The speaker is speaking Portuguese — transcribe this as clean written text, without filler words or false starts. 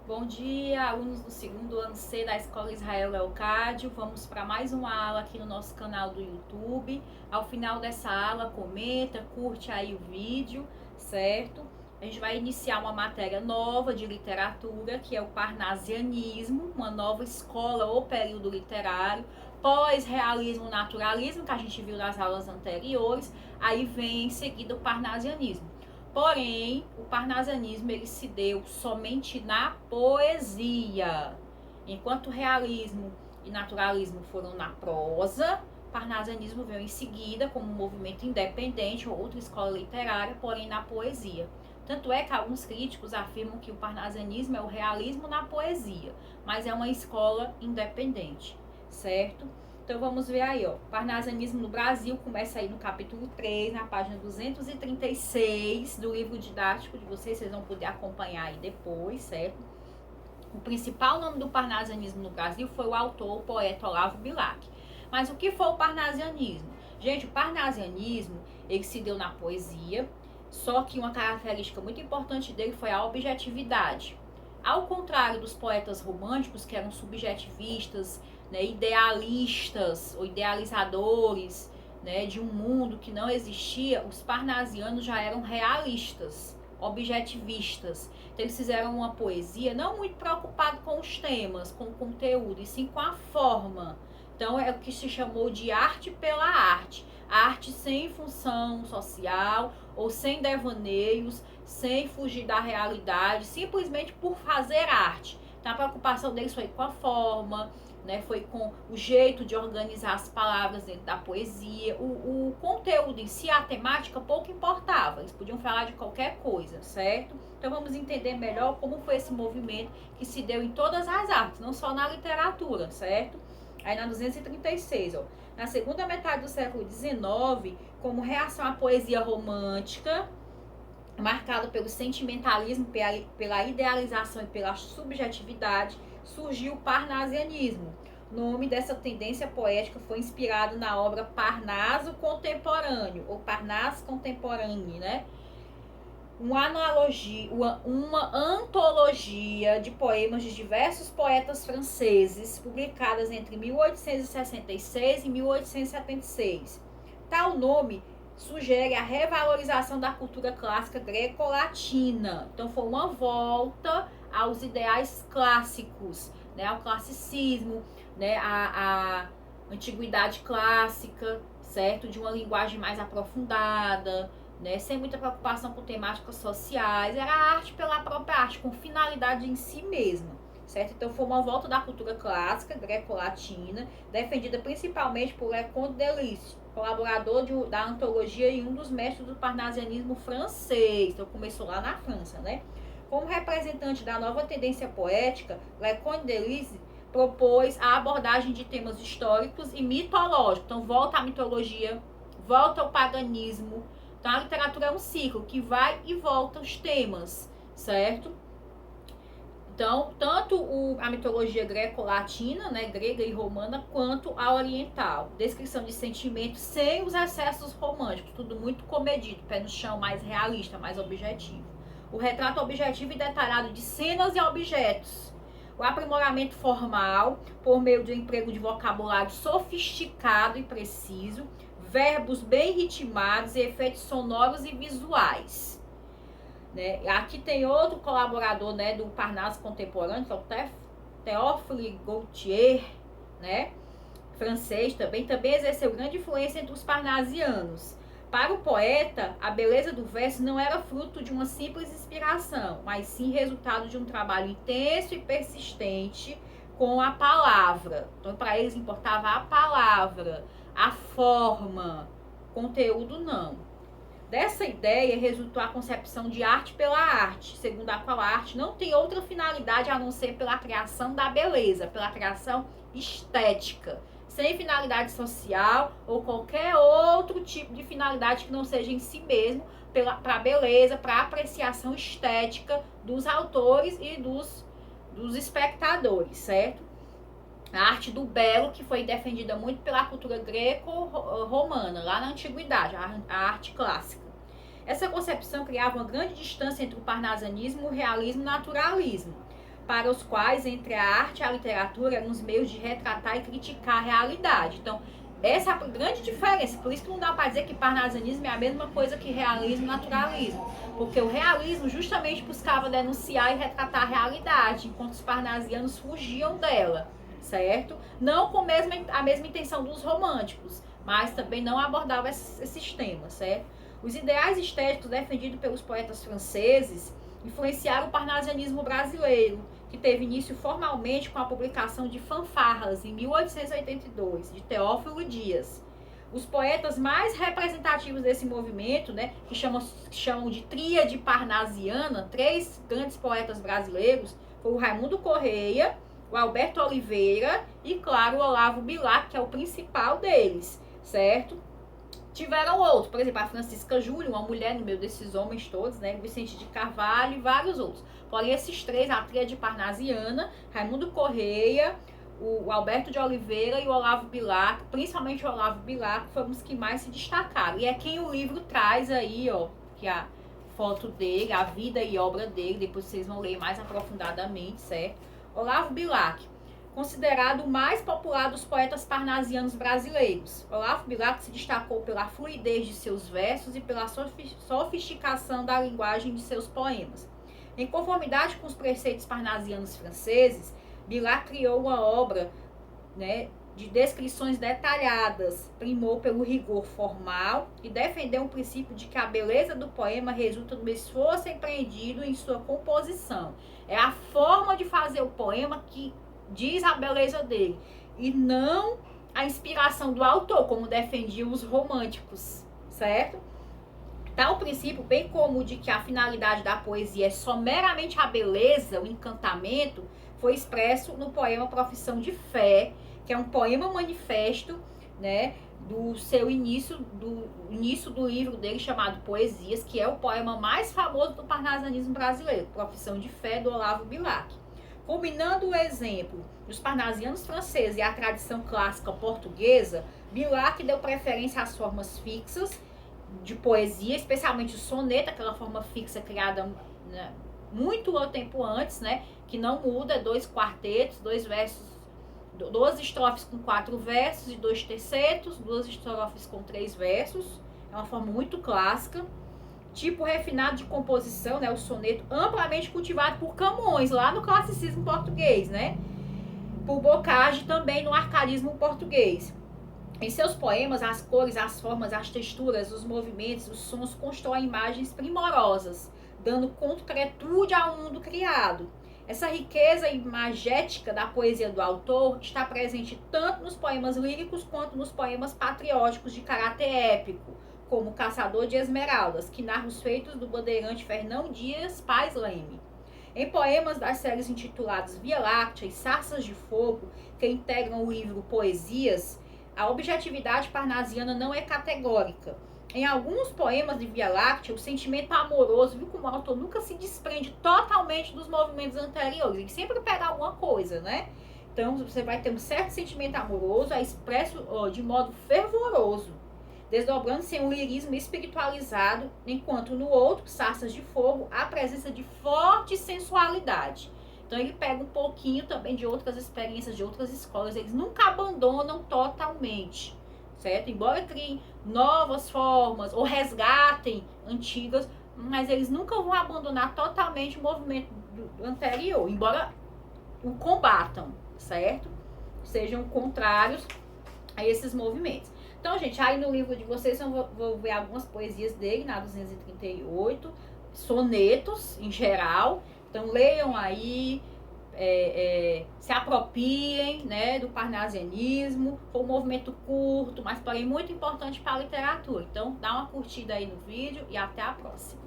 Bom dia, alunos do segundo ano C da Escola Israel Leocádio. Vamos para mais uma aula aqui no nosso canal do YouTube. Ao final dessa aula, comenta, curte aí o vídeo, certo? A gente vai iniciar uma matéria nova de literatura, que é o parnasianismo, uma nova escola ou período literário, pós-realismo, naturalismo, que a gente viu nas aulas anteriores. Aí vem em seguida o parnasianismo. Porém, o parnasianismo ele se deu somente na poesia. Enquanto o realismo e naturalismo foram na prosa, o parnasianismo veio em seguida como um movimento independente ou outra escola literária, porém na poesia. Tanto é que alguns críticos afirmam que o parnasianismo é o realismo na poesia, mas é uma escola independente, certo? Então vamos ver aí, ó. Parnasianismo no Brasil começa aí no capítulo 3, na página 236 do livro didático de vocês vão poder acompanhar aí depois, certo? O principal nome do parnasianismo no Brasil foi o autor, o poeta Olavo Bilac. Mas o que foi o parnasianismo? Gente, o parnasianismo, ele se deu na poesia, só que uma característica muito importante dele foi a objetividade. Ao contrário dos poetas românticos, que eram subjetivistas, né, idealistas ou idealizadores, né, de um mundo que não existia, os parnasianos já eram realistas, objetivistas. Então eles fizeram uma poesia não muito preocupado com os temas, com o conteúdo, e sim com a forma. Então é o que se chamou de arte pela arte. A arte sem função social ou sem devaneios, sem fugir da realidade, simplesmente por fazer arte. Então a preocupação deles foi com a forma, né, foi com o jeito de organizar as palavras dentro da poesia. O conteúdo em si, a temática, pouco importava. Eles podiam falar de qualquer coisa, certo? Então vamos entender melhor como foi esse movimento que se deu em todas as artes, não só na literatura, certo? Aí na 236, ó. Na segunda metade do século XIX, como reação à poesia romântica, marcado pelo sentimentalismo, pela idealização e pela subjetividade, surgiu o parnasianismo. O nome dessa tendência poética foi inspirado na obra Parnaso Contemporâneo, ou Parnaso Contemporâneo, né? Uma antologia de poemas de diversos poetas franceses, publicadas entre 1866 e 1876. Tal nome sugere a revalorização da cultura clássica greco-latina. Então foi uma volta aos ideais clássicos, né, ao classicismo, né, a antiguidade clássica, certo? De uma linguagem mais aprofundada, né, sem muita preocupação com temáticas sociais. Era a arte pela própria arte, com finalidade em si mesma, certo? Então foi uma volta da cultura clássica greco-latina, defendida principalmente por Leconte de Lisle, colaborador da antologia e um dos mestres do parnasianismo francês. Então começou lá na França, né? Como representante da nova tendência poética, Leconte de Lisle propôs a abordagem de temas históricos e mitológicos. Então volta à mitologia, volta ao paganismo. Então a literatura é um ciclo que vai e volta os temas, certo? Então, tanto a mitologia greco-latina, né, grega e romana, quanto a oriental. Descrição de sentimentos sem os excessos românticos, tudo muito comedido, pé no chão, mais realista, mais objetivo. O retrato objetivo e detalhado de cenas e objetos. O aprimoramento formal, por meio do emprego de vocabulário sofisticado e preciso, verbos bem ritmados e efeitos sonoros e visuais. Né? Aqui tem outro colaborador, né, do Parnaso Contemporâneo, que é o Théophile Gautier, né, francês também exerceu grande influência entre os parnasianos. Para o poeta, a beleza do verso não era fruto de uma simples inspiração, mas sim resultado de um trabalho intenso e persistente com a palavra. Então, para eles importava a palavra, a forma, conteúdo não. Dessa ideia resultou a concepção de arte pela arte, segundo a qual a arte não tem outra finalidade a não ser pela criação da beleza, pela criação estética, sem finalidade social ou qualquer outro tipo de finalidade que não seja em si mesmo, para a beleza, para a apreciação estética dos autores e dos espectadores, certo? A arte do belo, que foi defendida muito pela cultura greco-romana, lá na antiguidade, a arte clássica. Essa concepção criava uma grande distância entre o parnasianismo e o realismo naturalismo. para os quais, entre a arte e a literatura, eram os meios de retratar e criticar a realidade. Então, essa é a grande diferença. Por isso que não dá para dizer que parnasianismo é a mesma coisa que realismo e naturalismo. Porque o realismo justamente buscava denunciar e retratar a realidade, enquanto os parnasianos fugiam dela, certo? Não com a mesma intenção dos românticos, mas também não abordava esses temas, certo? Os ideais estéticos defendidos pelos poetas franceses influenciaram o parnasianismo brasileiro, que teve início formalmente com a publicação de Fanfarras, em 1882, de Teófilo Dias. Os poetas mais representativos desse movimento, né, que chamam de tríade parnasiana, 3 grandes poetas brasileiros, foram o Raimundo Correia, o Alberto Oliveira e, claro, o Olavo Bilac, que é o principal deles, certo? Tiveram outros, por exemplo, a Francisca Júlia, uma mulher no meio desses homens todos, né? Vicente de Carvalho e vários outros. Porém, esses 3, a tríade parnasiana, Raimundo Correia, o Alberto de Oliveira e o Olavo Bilac, principalmente o Olavo Bilac, foram os que mais se destacaram. E é quem o livro traz aí, ó, que a foto dele, a vida e obra dele, depois vocês vão ler mais aprofundadamente, certo? Olavo Bilac, considerado o mais popular dos poetas parnasianos brasileiros. Olavo Bilac se destacou pela fluidez de seus versos e pela sofisticação da linguagem de seus poemas. Em conformidade com os preceitos parnasianos franceses, Bilac criou uma obra, né, de descrições detalhadas, primou pelo rigor formal e defendeu o princípio de que a beleza do poema resulta do esforço empreendido em sua composição. É a forma de fazer o poema que diz a beleza dele, e não a inspiração do autor, como defendiam os românticos, certo? Tal princípio, bem como o de que a finalidade da poesia é só meramente a beleza, o encantamento, foi expresso no poema Profissão de Fé, que é um poema manifesto, né, do seu início do livro dele chamado Poesias, que é o poema mais famoso do parnasianismo brasileiro, Profissão de Fé, do Olavo Bilac. Combinando o exemplo dos parnasianos franceses e a tradição clássica portuguesa, Bilac deu preferência às formas fixas de poesia, especialmente o soneto, aquela forma fixa criada, né, muito tempo antes, né, que não muda, 2 quartetos, 2 versos, 2 estrofes com 4 versos e 2 tercetos, 2 estrofes com 3 versos, é uma forma muito clássica. Tipo refinado de composição, né, o soneto amplamente cultivado por Camões, lá no classicismo português, né, por Bocage também no arcaísmo português. Em seus poemas, as cores, as formas, as texturas, os movimentos, os sons constroem imagens primorosas, dando concretude ao mundo criado. Essa riqueza imagética da poesia do autor está presente tanto nos poemas líricos quanto nos poemas patrióticos de caráter épico, como Caçador de Esmeraldas, que narra os feitos do bandeirante Fernão Dias Paz Leme. Em poemas das séries intituladas Via Láctea e Sarças de Fogo, que integram o livro Poesias, a objetividade parnasiana não é categórica. Em alguns poemas de Via Láctea, o sentimento amoroso, viu como o autor nunca se desprende totalmente dos movimentos anteriores, ele sempre pega alguma coisa, né? Então você vai ter um certo sentimento amoroso, é expresso de modo fervoroso, desdobrando-se em um lirismo espiritualizado, enquanto no outro, Sarças de Fogo, há presença de forte sensualidade. Então ele pega um pouquinho também de outras experiências, de outras escolas, eles nunca abandonam totalmente, certo? Embora criem novas formas ou resgatem antigas, mas eles nunca vão abandonar totalmente o movimento anterior, embora o combatam, certo? Sejam contrários a esses movimentos. Então, gente, aí no livro de vocês eu vou ver algumas poesias dele, na 238, sonetos em geral. Então, leiam aí, se apropiem, né, do parnasianismo. Foi um movimento curto, mas porém muito importante para a literatura. Então, dá uma curtida aí no vídeo e até a próxima.